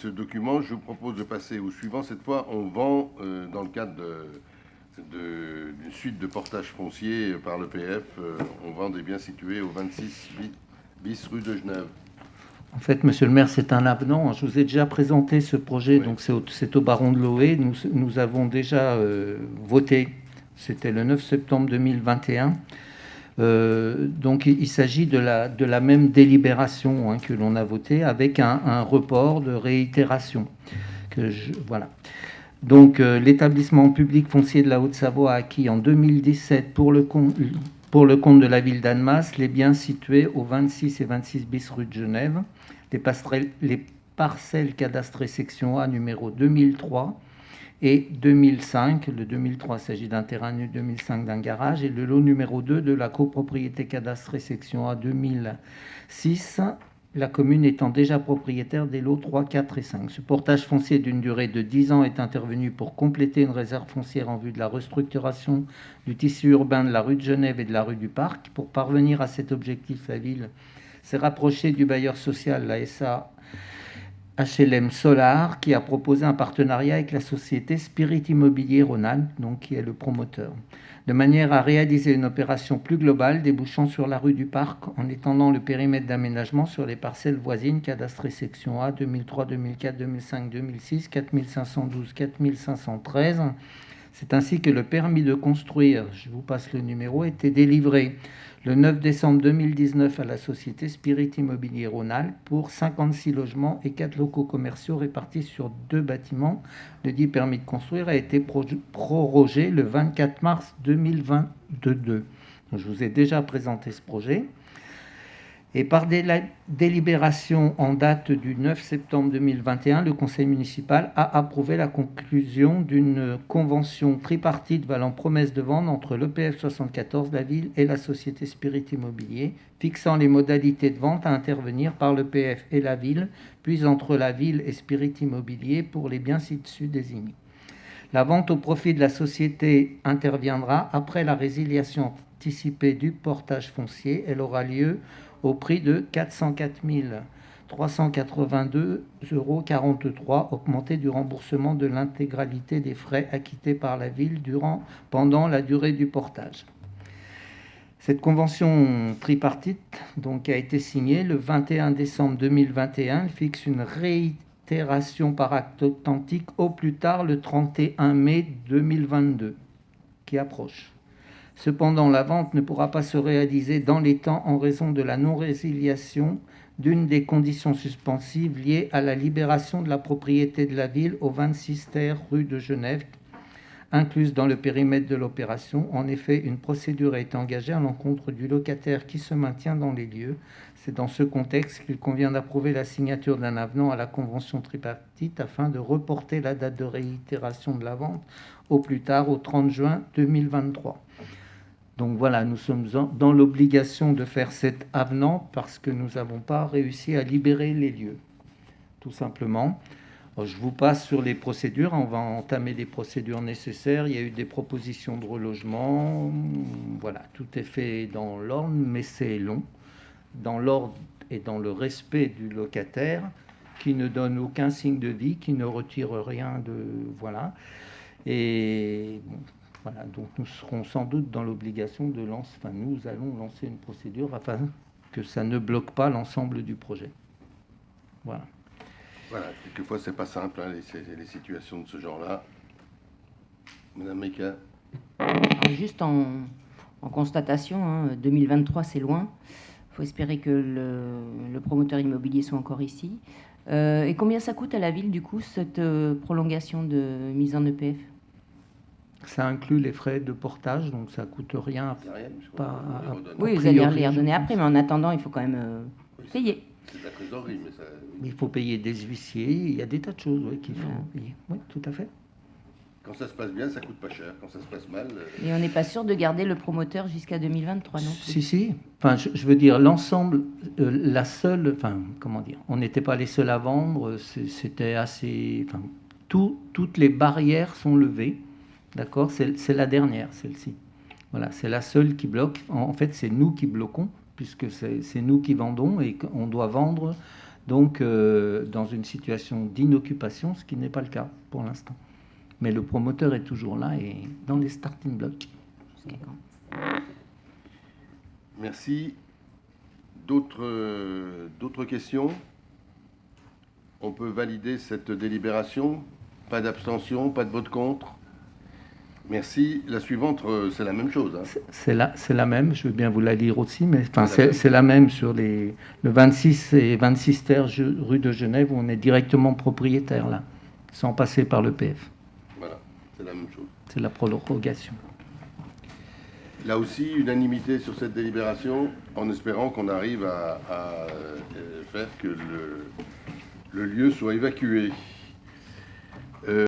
Ce document, je vous propose de passer au suivant. Cette fois, on vend, dans le cadre d'une suite de portage foncier par l'EPF, on vend des biens situés au 26 bis rue de Genève. En fait, monsieur le maire, c'est un avenant. Je vous ai déjà présenté ce projet, Oui. donc c'est au Baron de Loé. Nous avons déjà voté, c'était le 9 septembre 2021. Donc il s'agit de la même délibération que l'on a votée avec un report de réitération. Voilà. Donc l'établissement public foncier de la Haute-Savoie a acquis en 2017 pour le compte de la ville d'Annemasse les biens situés au 26 et 26 bis rue de Genève, les parcelles cadastrées section A numéro 2003 et 2005. Le 2003 s'agit d'un terrain nu, 2005 d'un garage, et le lot numéro 2 de la copropriété cadastrée section A 2006, la commune étant déjà propriétaire des lots 3, 4 et 5. Ce portage foncier d'une durée de 10 ans est intervenu pour compléter une réserve foncière en vue de la restructuration du tissu urbain de la rue de Genève et de la rue du Parc. Pour parvenir à cet objectif, la ville s'est rapprochée du bailleur social, la SA HLM Solar, qui a proposé un partenariat avec la société Spirit Immobilier Rhône-Alpes, donc qui est le promoteur, de manière à réaliser une opération plus globale débouchant sur la rue du Parc en étendant le périmètre d'aménagement sur les parcelles voisines cadastrées section A 2003, 2004, 2005, 2006, 4512, 4513. C'est ainsi que le permis de construire, je vous passe le numéro, était délivré le 9 décembre 2019 à la société Spirit Immobilier Rhône-Alpes pour 56 logements et 4 locaux commerciaux répartis sur 2 bâtiments. Le dit permis de construire a été prorogé le 24 mars 2022. Je vous ai déjà présenté ce projet. Et par délibération en date du 9 septembre 2021, le conseil municipal a approuvé la conclusion d'une convention tripartite valant promesse de vente entre l'EPF 74, la ville et la société Spirit Immobilier, fixant les modalités de vente à intervenir par l'EPF et la ville, puis entre la ville et Spirit Immobilier pour les biens ci-dessus désignés. La vente au profit de la société interviendra après la résiliation anticipée du portage foncier. Elle aura lieu au prix de 404 382,43 €, augmenté du remboursement de l'intégralité des frais acquittés par la ville pendant la durée du portage. Cette convention tripartite donc, a été signée le 21 décembre 2021. Elle fixe une réitération par acte authentique au plus tard le 31 mai 2022, qui approche. Cependant, la vente ne pourra pas se réaliser dans les temps en raison de la non-résiliation d'une des conditions suspensives liées à la libération de la propriété de la ville au 26 terre rue de Genève, incluse dans le périmètre de l'opération. En effet, une procédure a été engagée à l'encontre du locataire qui se maintient dans les lieux. C'est dans ce contexte qu'il convient d'approuver la signature d'un avenant à la convention tripartite afin de reporter la date de réitération de la vente au plus tard au 30 juin 2023. Donc voilà, nous sommes dans l'obligation de faire cet avenant parce que nous n'avons pas réussi à libérer les lieux, tout simplement. Alors, je vous passe sur les procédures. On va entamer les procédures nécessaires. Il y a eu des propositions de relogement. Voilà, tout est fait dans l'ordre, mais c'est long. Dans l'ordre et dans le respect du locataire, qui ne donne aucun signe de vie, qui ne retire rien de... Voilà. Et... Voilà, donc nous serons sans doute dans l'obligation de lancer, nous allons lancer une procédure afin que ça ne bloque pas l'ensemble du projet. Voilà. Voilà, quelquefois c'est pas simple, les situations de ce genre-là. Madame Meka. Juste en constatation, 2023 c'est loin. Il faut espérer que le promoteur immobilier soit encore ici. Et combien ça coûte à la ville du coup cette prolongation de mise en EPF ? Ça inclut les frais de portage, donc ça ne coûte rien. Oui, vous allez les redonner après, mais en attendant, il faut quand même payer. C'est de la trésorerie, mais ça... Il faut payer des huissiers, il y a des tas de choses qu'il faut payer. Oui, tout à fait. Quand ça se passe bien, ça coûte pas cher. Quand ça se passe mal... Et on n'est pas sûr de garder le promoteur jusqu'à 2023 non plus. Si. Enfin, je veux dire, l'ensemble, la seule... Enfin, comment dire, on n'était pas les seuls à vendre, c'était assez... Enfin, toutes les barrières sont levées. D'accord, c'est la dernière, celle-ci. Voilà, c'est la seule qui bloque. En fait, c'est nous qui bloquons, puisque c'est nous qui vendons et qu'on doit vendre donc dans une situation d'inoccupation, ce qui n'est pas le cas pour l'instant. Mais le promoteur est toujours là et dans les starting blocks. Jusqu'à quand? Merci. D'autres questions? On peut valider cette délibération? Pas d'abstention, pas de vote contre? Merci. La suivante, c'est la même chose. Hein. C'est la même, je veux bien vous la lire aussi, mais enfin, c'est la même sur le 26 et 26 terre rue de Genève, où on est directement propriétaire, là, sans passer par le PF. Voilà, c'est la même chose. C'est la prorogation. Là aussi, unanimité sur cette délibération, en espérant qu'on arrive à faire que le lieu soit évacué.